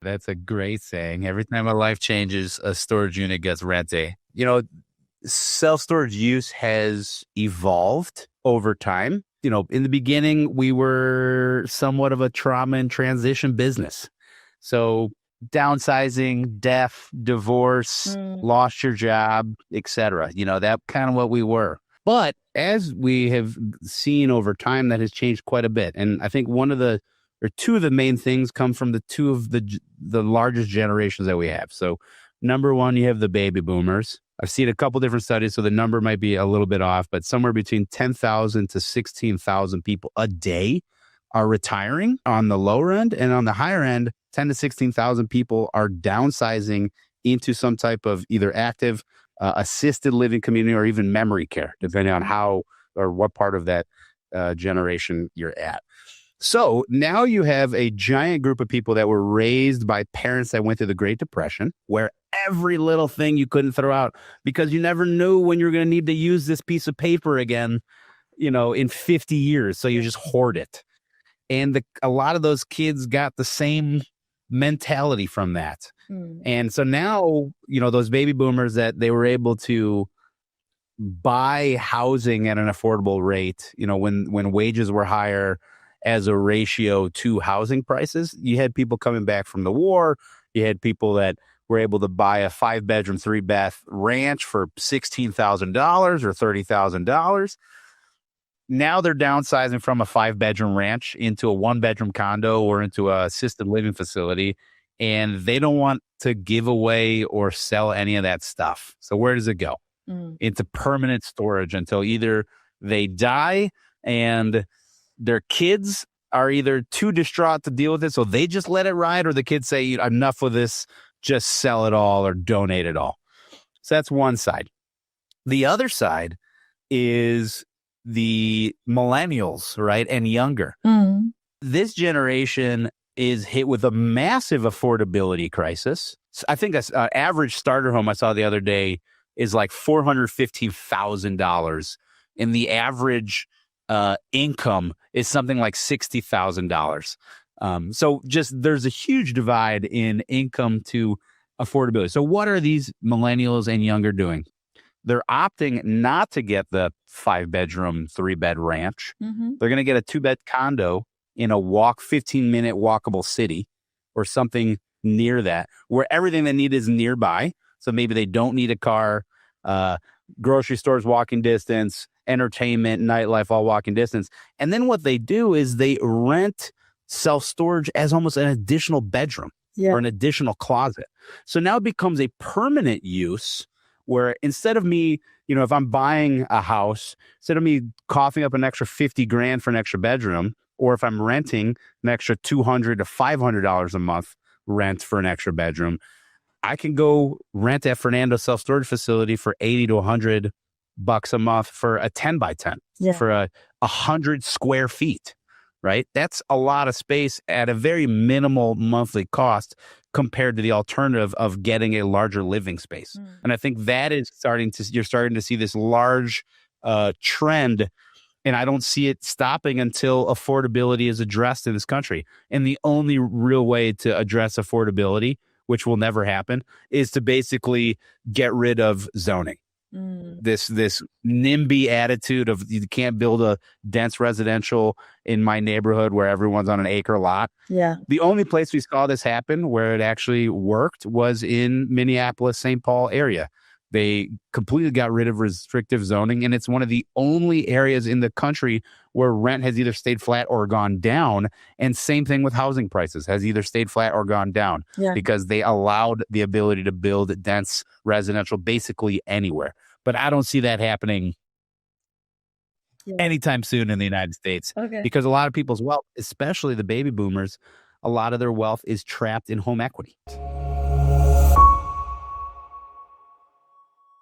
That's a great saying. Every time a life changes, a storage unit gets rented. You know, self-storage use has evolved over time. You know, in the beginning, we were somewhat of a trauma and transition business. So downsizing, death, divorce, lost your job, etc. You know, that kind of what we were. But as we have seen over time, that has changed quite a bit. And I think two of the main things come from the two of the largest generations that we have. So number one, you have the baby boomers. I've seen a couple different studies, so the number might be a little bit off, but somewhere between 10,000 to 16,000 people a day are retiring on the lower end, and on the higher end, 10 to 16,000 people are downsizing into some type of either active assisted living community or even memory care, depending on how or what part of that generation you're at. So now you have a giant group of people that were raised by parents that went through the Great Depression, where every little thing you couldn't throw out because you never knew when you're going to need to use this piece of paper again, you know, in 50 years. So you just hoard it. And a lot of those kids got the same mentality from that. And so now, you know, those baby boomers that they were able to buy housing at an affordable rate, you know, when wages were higher as a ratio to housing prices, you had people coming back from the war. You had people that were able to buy a 5-bedroom, 3-bath ranch for $16,000 or $30,000. Now they're downsizing from a 5-bedroom ranch into a 1-bedroom condo or into a assisted living facility, and they don't want to give away or sell any of that stuff. So where does it go? Into permanent storage until either they die and their kids are either too distraught to deal with it, so they just let it ride, or the kids say, enough of this, just sell it all or donate it all. So that's one side. The other side is the millennials, right, and younger. This generation is hit with a massive affordability crisis. I think an average starter home I saw the other day is like $450,000, and the average income is something like $60,000. So just there's a huge divide in income to affordability. So what are these millennials and younger doing? They're opting not to get the 5-bedroom, 3-bed ranch. They're going to get a 2-bed condo in a 15-minute walkable city or something near that, where everything they need is nearby. So maybe they don't need a car, grocery stores walking distance, entertainment, nightlife, all walking distance. And then what they do is they rent self-storage as almost an additional bedroom or an additional closet. So now it becomes a permanent use where instead of me, you know, if I'm buying a house, instead of me coughing up an extra $50,000 for an extra bedroom, or if I'm renting an extra $200 to $500 a month rent for an extra bedroom, I can go rent at Fernando's self-storage facility for $80 to $100 a month for a 10 by 10 for a 100 square feet, right? That's a lot of space at a very minimal monthly cost compared to the alternative of getting a larger living space. And I think that is you're starting to see this large trend, and I don't see it stopping until affordability is addressed in this country. And the only real way to address affordability, which will never happen, is to basically get rid of zoning. This NIMBY attitude of you can't build a dense residential in my neighborhood where everyone's on an acre lot. The only place we saw this happen where it actually worked was in Minneapolis, St. Paul area. They completely got rid of restrictive zoning, and it's one of the only areas in the country where rent has either stayed flat or gone down. And same thing with housing prices, has either stayed flat or gone down because they allowed the ability to build dense residential basically anywhere. But I don't see that happening anytime soon in the United States because a lot of people's wealth, especially the baby boomers, a lot of their wealth is trapped in home equity.